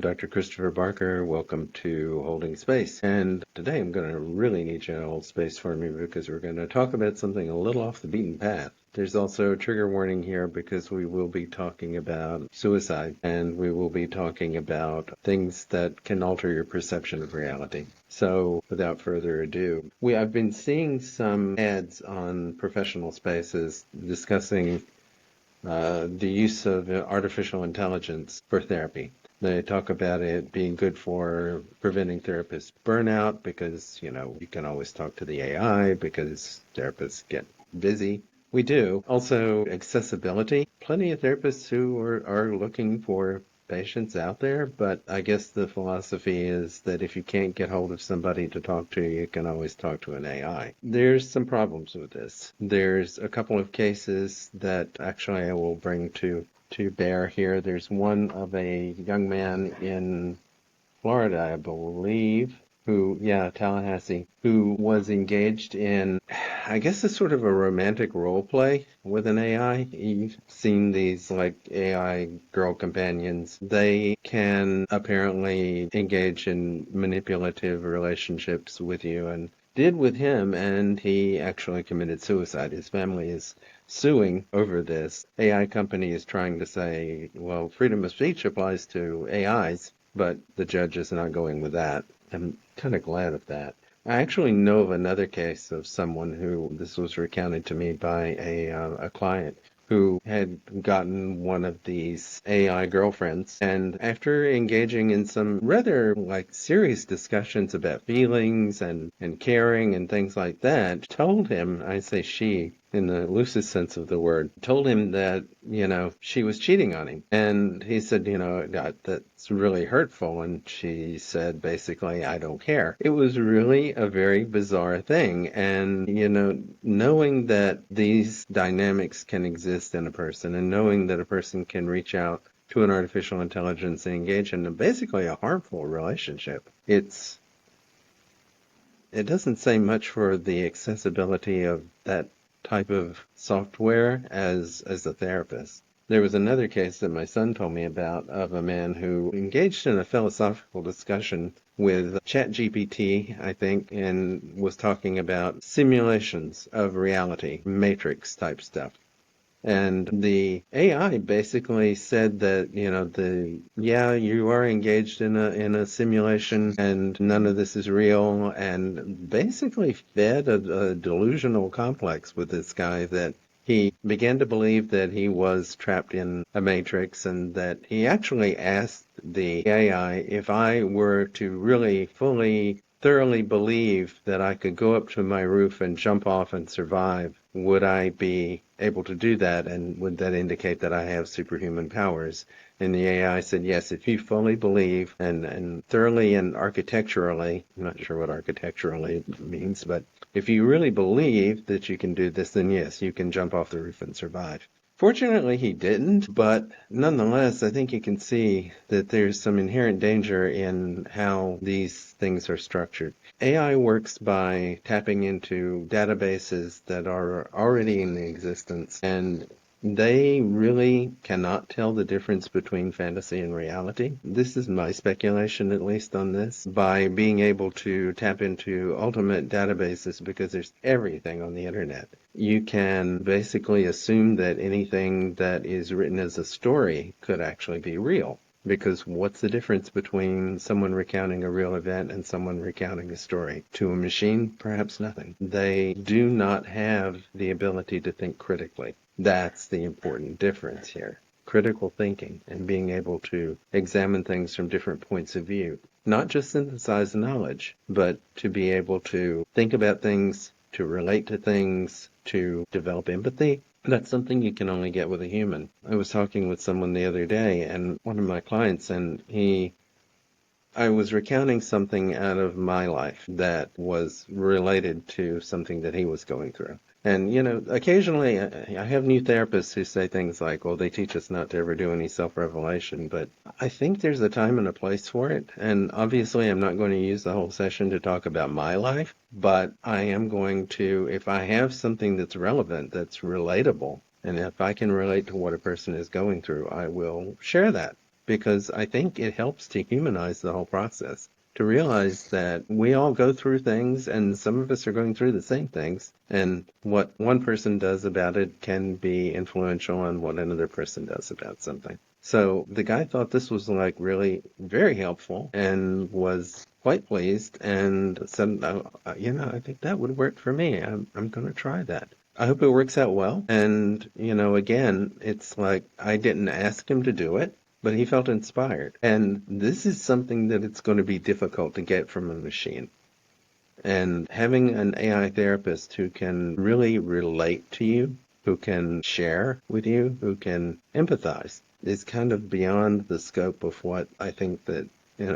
Dr. Christopher Barker. Welcome to Holding Space. And today I'm going to really need you to hold space for me because we're going to talk about something a little off the beaten path. There's also a trigger warning here because we will be talking about suicide and we will be talking about things that can alter your perception of reality. So without further ado, I've been seeing some ads on professional spaces discussing the use of artificial intelligence for therapy. They talk about it being good for preventing therapist burnout because, you can always talk to the AI because therapists get busy. We do. Also, accessibility. Plenty of therapists who are looking for patients out there, but I guess the philosophy is that if you can't get hold of somebody to talk to, you can always talk to an AI. There's some problems with this. There's a couple of cases that actually I will bring to bear here. There's one of a young man in Florida, I believe, Tallahassee, who was engaged in, I guess, a sort of a romantic role play with an AI. You've seen these like AI girl companions. They can apparently engage in manipulative relationships with you and did with him, and he actually committed suicide. His family is suing over this. AI company is trying to say, well, freedom of speech applies to AIs, but the judge is not going with that. I'm kind of glad of that. I actually know of another case of someone who, this was recounted to me by a client, who had gotten one of these AI girlfriends, and after engaging in some rather serious discussions about feelings and caring and things like that, told him, I say she in the loosest sense of the word, told him that, she was cheating on him. And he said, that's really hurtful. And she said, basically, I don't care. It was really a very bizarre thing. And, knowing that these dynamics can exist in a person and knowing that a person can reach out to an artificial intelligence and engage in basically a harmful relationship, it doesn't say much for the accessibility of that type of software as a therapist. There was another case that my son told me about of a man who engaged in a philosophical discussion with ChatGPT, I think, and was talking about simulations of reality, matrix type stuff. And the AI basically said that, you are engaged in a simulation and none of this is real, and basically fed a delusional complex with this guy that he began to believe that he was trapped in a matrix, and that he actually asked the AI, if I were to really fully thoroughly believe that I could go up to my roof and jump off and survive, would I be able to do that, and would that indicate that I have superhuman powers? And the AI said, yes, if you fully believe and thoroughly and architecturally, I'm not sure what architecturally means, but if you really believe that you can do this, then yes, you can jump off the roof and survive. Fortunately, he didn't, but nonetheless, I think you can see that there's some inherent danger in how these things are structured. AI works by tapping into databases that are already in existence, and they really cannot tell the difference between fantasy and reality. This is my speculation, at least, on this. By being able to tap into ultimate databases, because there's everything on the internet, you can basically assume that anything that is written as a story could actually be real. Because what's the difference between someone recounting a real event and someone recounting a story? To a machine, perhaps nothing. They do not have the ability to think critically. That's the important difference here. Critical thinking and being able to examine things from different points of view. Not just synthesize knowledge, but to be able to think about things, to relate to things, to develop empathy. That's something you can only get with a human. I was talking with someone the other day, and one of my clients, and I was recounting something out of my life that was related to something that he was going through. And, occasionally I have new therapists who say things like, well, they teach us not to ever do any self-revelation, but I think there's a time and a place for it. And obviously I'm not going to use the whole session to talk about my life, but I am going to, if I have something that's relevant, that's relatable, and if I can relate to what a person is going through, I will share that. because I think it helps to humanize the whole process, to realize that we all go through things and some of us are going through the same things. And what one person does about it can be influential on what another person does about something. So the guy thought this was like really very helpful and was quite pleased and said, I think that would work for me. I'm going to try that. I hope it works out well. And, again, it's like I didn't ask him to do it, but he felt inspired. And this is something that it's going to be difficult to get from a machine. And having an AI therapist who can really relate to you, who can share with you, who can empathize, is kind of beyond the scope of what I think that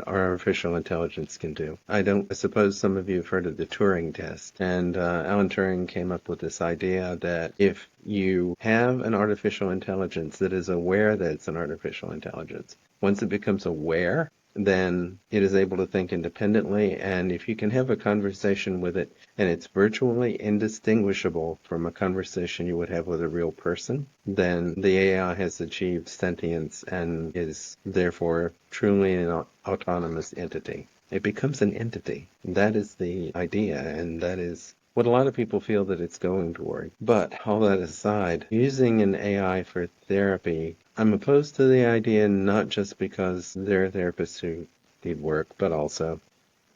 artificial intelligence can do. I suppose some of you have heard of the Turing test, and Alan Turing came up with this idea that if you have an artificial intelligence that is aware that it's an artificial intelligence, once it becomes aware, then it is able to think independently, and if you can have a conversation with it and it's virtually indistinguishable from a conversation you would have with a real person, then the AI has achieved sentience and is therefore truly an autonomous entity. It becomes an entity. That is the idea, and that is what a lot of people feel that it's going toward. But all that aside, using an AI for therapy, I'm opposed to the idea not just because there are therapists who need work, but also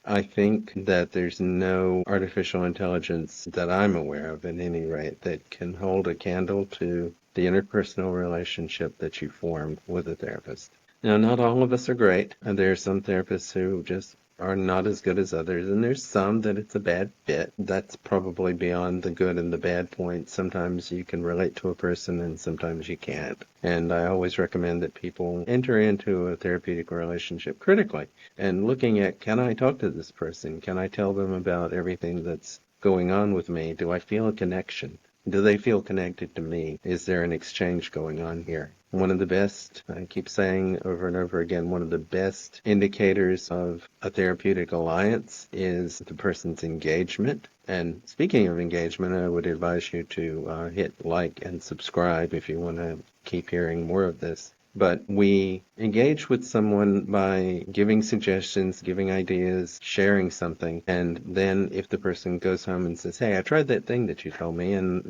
I think that there's no artificial intelligence that I'm aware of, at any rate, that can hold a candle to the interpersonal relationship that you formed with a therapist. Now, not all of us are great, and there are some therapists who just are not as good as others, and there's some that it's a bad fit. That's probably beyond the good and the bad point. Sometimes you can relate to a person and sometimes you can't. And I always recommend that people enter into a therapeutic relationship critically and looking at, can I talk to this person? Can I tell them about everything that's going on with me? Do I feel a connection? Do they feel connected to me? Is there an exchange going on here? One of the best, I keep saying over and over again, one of the best indicators of a therapeutic alliance is the person's engagement. And speaking of engagement, I would advise you to hit like and subscribe if you want to keep hearing more of this. But we engage with someone by giving suggestions, giving ideas, sharing something. And then if the person goes home and says, hey, I tried that thing that you told me and,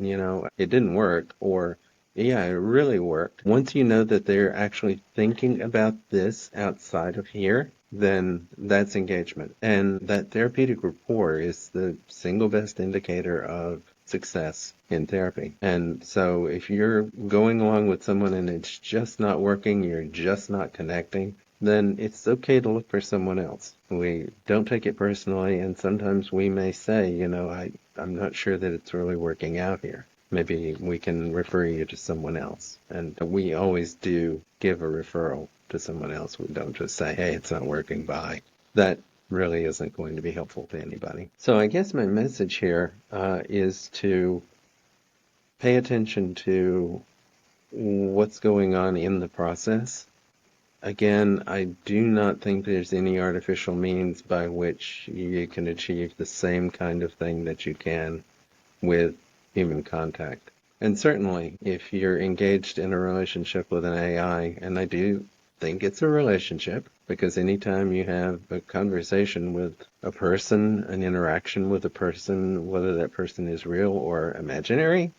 it didn't work, or yeah, it really worked. Once you know that they're actually thinking about this outside of here, then that's engagement. And that therapeutic rapport is the single best indicator of success in therapy. And so if you're going along with someone and it's just not working, you're just not connecting, then it's okay to look for someone else. We don't take it personally, and sometimes we may say, I'm not sure that it's really working out here. Maybe we can refer you to someone else. And we always do give a referral to someone else. We don't just say, hey, it's not working, bye. That really isn't going to be helpful to anybody. So I guess my message here is to pay attention to what's going on in the process. Again, I do not think there's any artificial means by which you can achieve the same kind of thing that you can with human contact. And certainly, if you're engaged in a relationship with an AI, and I do think it's a relationship, because anytime you have a conversation with a person, an interaction with a person, whether that person is real or imaginary,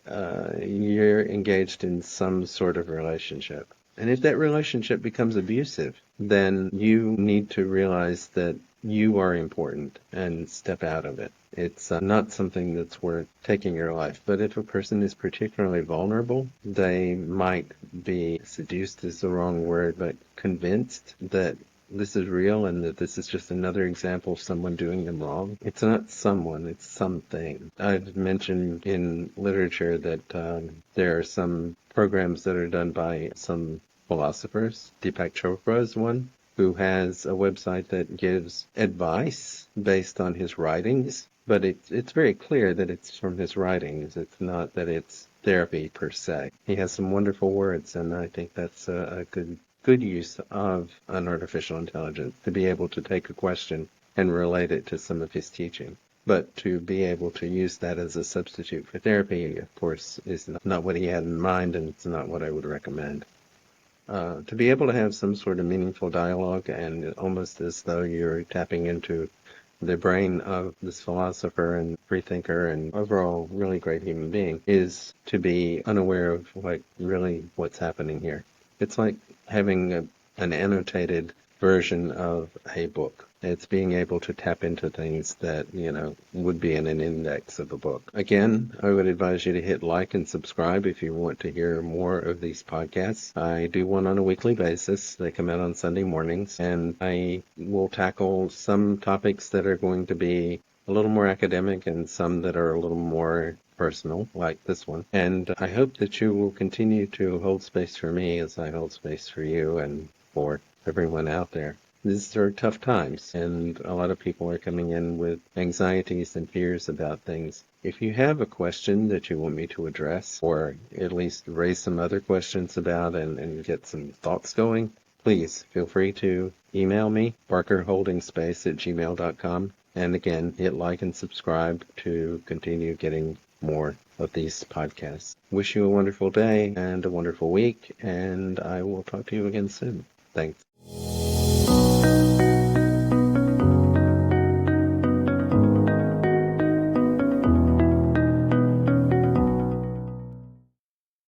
you're engaged in some sort of relationship. And if that relationship becomes abusive, then you need to realize that you are important and step out of it. It's not something that's worth taking your life. But if a person is particularly vulnerable, they might be seduced is the wrong word, but convinced that this is real and that this is just another example of someone doing them wrong. It's not someone, it's something. I've mentioned in literature that there are some programs that are done by some philosophers. Deepak Chopra is one, who has a website that gives advice based on his writings, but it's very clear that it's from his writings. It's not that it's therapy per se. He has some wonderful words, and I think that's a good use of an artificial intelligence, to be able to take a question and relate it to some of his teaching. But to be able to use that as a substitute for therapy, of course, is not what he had in mind, and it's not what I would recommend. to be able to have some sort of meaningful dialogue, and almost as though you're tapping into the brain of this philosopher and freethinker and overall really great human being, is to be unaware of really what's happening here. It's like having an annotated version of a book. It's being able to tap into things that, would be in an index of a book. Again, I would advise you to hit like and subscribe if you want to hear more of these podcasts. I do one on a weekly basis. They come out on Sunday mornings, and I will tackle some topics that are going to be a little more academic and some that are a little more personal, like this one. And I hope that you will continue to hold space for me as I hold space for you and for everyone out there. These are tough times, and a lot of people are coming in with anxieties and fears about things. If you have a question that you want me to address, or at least raise some other questions about and get some thoughts going, please feel free to email me, barkerholdingspace@gmail.com. And again, hit like and subscribe to continue getting more of these podcasts. Wish you a wonderful day and a wonderful week, and I will talk to you again soon. Thanks.